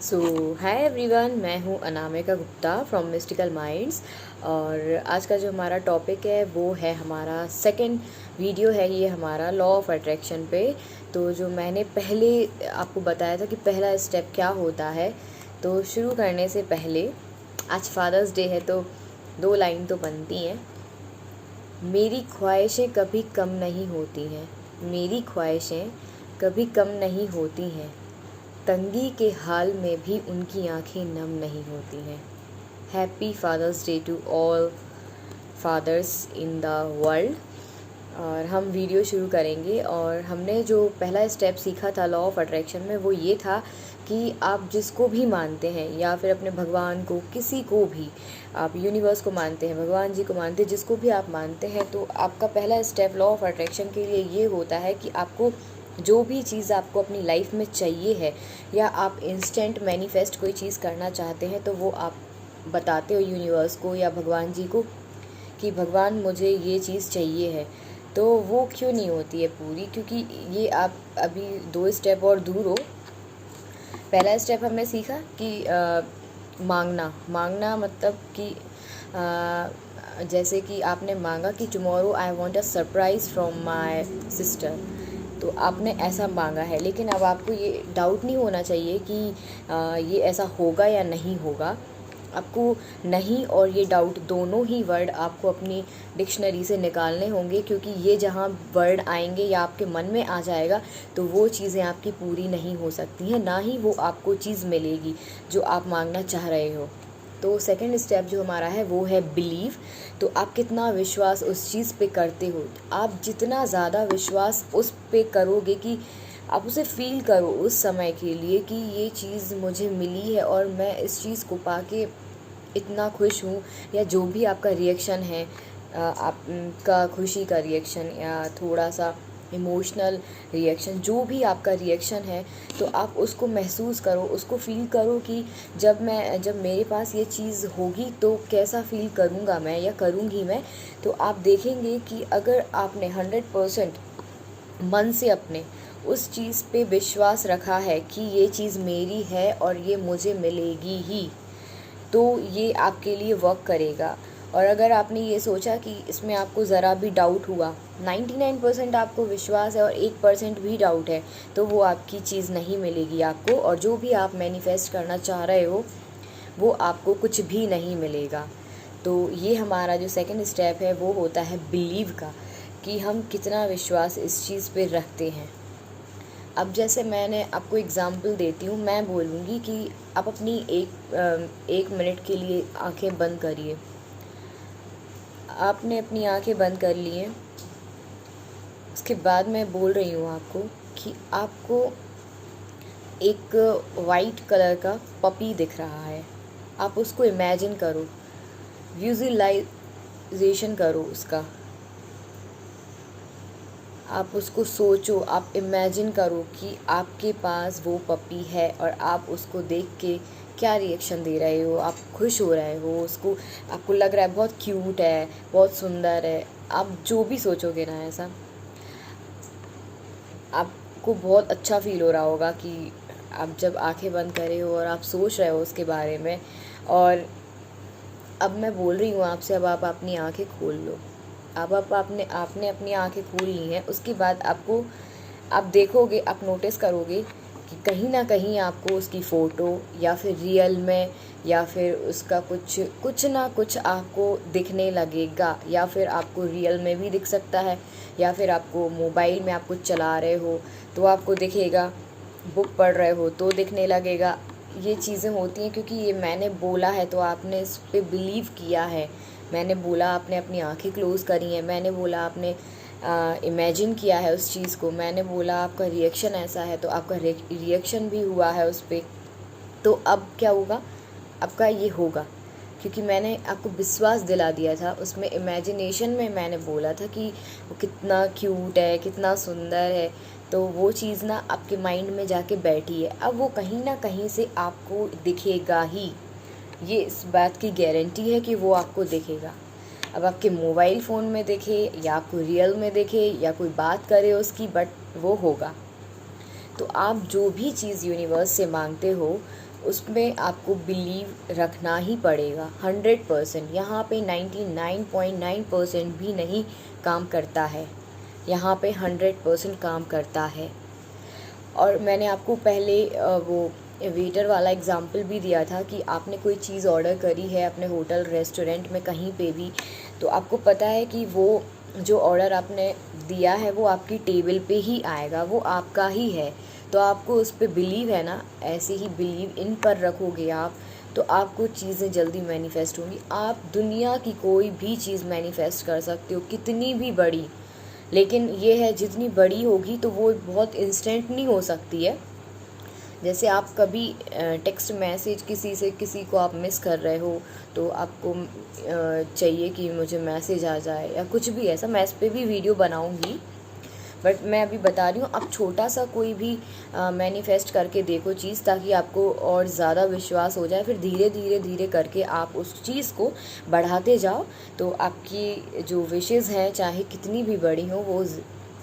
सो hi everyone, मैं हूँ Anamika Gupta from mystical minds. और आज का जो हमारा टॉपिक है वो है हमारा सेकंड वीडियो है, ये हमारा लॉ ऑफ अट्रैक्शन पे। तो जो मैंने पहले आपको बताया था कि पहला स्टेप क्या होता है, तो शुरू करने से पहले आज फादर्स डे है तो दो लाइन तो बनती हैं। मेरी ख्वाहिशें कभी कम नहीं होती हैं, मेरी ख्वाहिशें कभी कम नहीं होती हैं, तंगी के हाल में भी उनकी आंखें नम नहीं होती हैं। Happy Father's Day to all fathers in the world. और हम वीडियो शुरू करेंगे। और हमने जो पहला स्टेप सीखा था लॉ ऑफ अट्रैक्शन में, वो ये था कि आप जिसको भी मानते हैं या फिर अपने भगवान को, किसी को भी, आप यूनिवर्स को मानते हैं, भगवान जी को मानते हैं, जिसको भी आप मानते हैं, तो आपका पहला स्टेप लॉ ऑफ अट्रैक्शन के लिए ये होता है कि आपको जो भी चीज़ आपको अपनी लाइफ में चाहिए है, या आप इंस्टेंट मैनिफेस्ट कोई चीज़ करना चाहते हैं, तो वो आप बताते हो यूनिवर्स को या भगवान जी को कि भगवान मुझे ये चीज़ चाहिए है। तो वो क्यों नहीं होती है पूरी? क्योंकि ये आप अभी दो स्टेप और दूर हो। पहला स्टेप हमने सीखा कि मांगना मतलब कि जैसे कि आपने मांगा कि tomorrow I want a surprise from my sister, तो आपने ऐसा मांगा है। लेकिन अब आपको ये डाउट नहीं होना चाहिए कि ये ऐसा होगा या नहीं होगा। आपको नहीं और ये डाउट दोनों ही वर्ड आपको अपनी डिक्शनरी से निकालने होंगे, क्योंकि ये जहाँ वर्ड आएंगे या आपके मन में आ जाएगा तो वो चीज़ें आपकी पूरी नहीं हो सकती हैं, ना ही वो आपको चीज़ मिलेगी जो आप मांगना चाह रहे हो। तो सेकंड स्टेप जो हमारा है वो है बिलीव। तो आप कितना विश्वास उस चीज़ पे करते हो, आप जितना ज़्यादा विश्वास उस पे करोगे कि आप उसे फील करो उस समय के लिए कि ये चीज़ मुझे मिली है और मैं इस चीज़ को पाके इतना खुश हूँ, या जो भी आपका रिएक्शन है, आपका खुशी का रिएक्शन या थोड़ा सा इमोशनल रिएक्शन, जो भी आपका रिएक्शन है, तो आप उसको महसूस करो, उसको फील करो कि जब मेरे पास ये चीज़ होगी तो कैसा फील करूँगा मैं या करूँगी मैं। तो आप देखेंगे कि अगर आपने 100% मन से अपने उस चीज़ पे विश्वास रखा है कि ये चीज़ मेरी है और ये मुझे मिलेगी ही, तो ये आपके लिए वर्क करेगा। और अगर आपने ये सोचा कि इसमें आपको ज़रा भी डाउट हुआ, 99% आपको विश्वास है और 1% भी डाउट है, तो वो आपकी चीज़ नहीं मिलेगी आपको, और जो भी आप मैनिफेस्ट करना चाह रहे हो वो आपको कुछ भी नहीं मिलेगा। तो ये हमारा जो सेकंड स्टेप है वो होता है बिलीव का, कि हम कितना विश्वास इस चीज़ पे रखते हैं। अब जैसे मैंने आपको एग्ज़ाम्पल देती हूँ, मैं बोलूँगी कि आप अपनी एक मिनट के लिए आंखें बंद करिए। आपने अपनी आंखें बंद कर ली हैं। उसके बाद मैं बोल रही हूँ आपको कि आपको एक वाइट कलर का पपी दिख रहा है। आप उसको इमेजिन करो, विजुअलाइजेशन करो उसका। आप उसको सोचो, आप इमेजिन करो कि आपके पास वो पपी है और आप उसको देख के क्या रिएक्शन दे रहे हो। आप खुश हो रहे हो, उसको आपको लग रहा है बहुत क्यूट है, बहुत सुंदर है। आप जो भी सोचोगे ना, ऐसा आपको बहुत अच्छा फील हो रहा होगा कि आप जब आंखें बंद करे हो और आप सोच रहे हो उसके बारे में। और अब मैं बोल रही हूँ आपसे, अब आप अपनी आंखें खोल लो। अब आपने अपनी आंखें खोल ली हैं। उसके बाद आप देखोगे, आप नोटिस करोगे कि कहीं ना कहीं आपको उसकी फ़ोटो या फिर रियल में या फिर उसका कुछ ना कुछ आपको दिखने लगेगा, या फिर आपको रियल में भी दिख सकता है, या फिर आपको मोबाइल में आप कुछ चला रहे हो तो आपको दिखेगा, बुक पढ़ रहे हो तो दिखने लगेगा। ये चीज़ें होती हैं क्योंकि ये मैंने बोला है तो आपने इस पर बिलीव किया है। मैंने बोला आपने अपनी आंखें क्लोज़ करी हैं, मैंने बोला आपने इमेजिन किया है उस चीज़ को, मैंने बोला आपका रिएक्शन ऐसा है तो आपका रिएक्शन भी हुआ है उस पर। तो अब क्या होगा, आपका ये होगा, क्योंकि मैंने आपको विश्वास दिला दिया था। उसमें इमेजिनेशन में मैंने बोला था कि वो कितना क्यूट है, कितना सुंदर है, तो वो चीज़ ना आपके माइंड में जाके बैठी है। अब वो कहीं ना कहीं से आपको दिखेगा ही, ये इस बात की गारंटी है कि वो आपको दिखेगा। अब आपके मोबाइल फ़ोन में दिखे या आपको रियल में दिखे या कोई बात करे उसकी, बट वो होगा। तो आप जो भी चीज़ यूनिवर्स से मांगते हो उसमें आपको बिलीव रखना ही पड़ेगा 100%। यहाँ पे 99.9% भी नहीं काम करता है, यहाँ पे 100% काम करता है। और मैंने आपको पहले वो वेटर वाला एग्ज़ाम्पल भी दिया था कि आपने कोई चीज़ ऑर्डर करी है अपने होटल रेस्टोरेंट में कहीं पे भी, तो आपको पता है कि वो जो ऑर्डर आपने दिया है वो आपकी टेबल पे ही आएगा, वो आपका ही है। तो आपको उस पर बिलीव है ना, ऐसे ही बिलीव इन पर रखोगे आप, तो आपको चीज़ें जल्दी मैनिफेस्ट होंगी। आप दुनिया की कोई भी चीज़ मैनिफेस्ट कर सकते हो, कितनी भी बड़ी, लेकिन ये है जितनी बड़ी होगी तो वो बहुत इंस्टेंट नहीं हो सकती है। जैसे आप कभी टेक्स्ट मैसेज किसी को आप मिस कर रहे हो, तो आपको चाहिए कि मुझे मैसेज आ जाए या कुछ भी ऐसा। मैं इस पर भी वीडियो बनाऊंगी, बट मैं अभी बता रही हूँ आप छोटा सा कोई भी मैनिफेस्ट करके देखो चीज़, ताकि आपको और ज़्यादा विश्वास हो जाए। फिर धीरे धीरे धीरे करके आप उस चीज़ को बढ़ाते जाओ, तो आपकी जो विशेज़ हैं चाहे कितनी भी बड़ी हो वो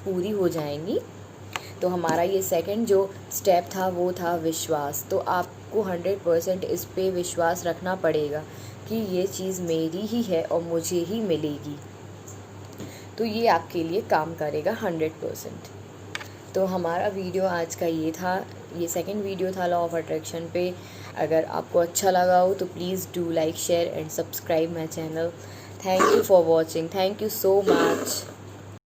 पूरी हो जाएंगी। तो हमारा ये सेकंड जो स्टेप था वो था विश्वास। तो आपको 100% इस पे विश्वास रखना पड़ेगा कि ये चीज़ मेरी ही है और मुझे ही मिलेगी, तो ये आपके लिए काम करेगा 100%। तो हमारा वीडियो आज का ये था, ये सेकंड वीडियो था लॉ ऑफ अट्रैक्शन पे। अगर आपको अच्छा लगा हो तो please do like, share and subscribe my channel. Thank you for watching, thank you so much.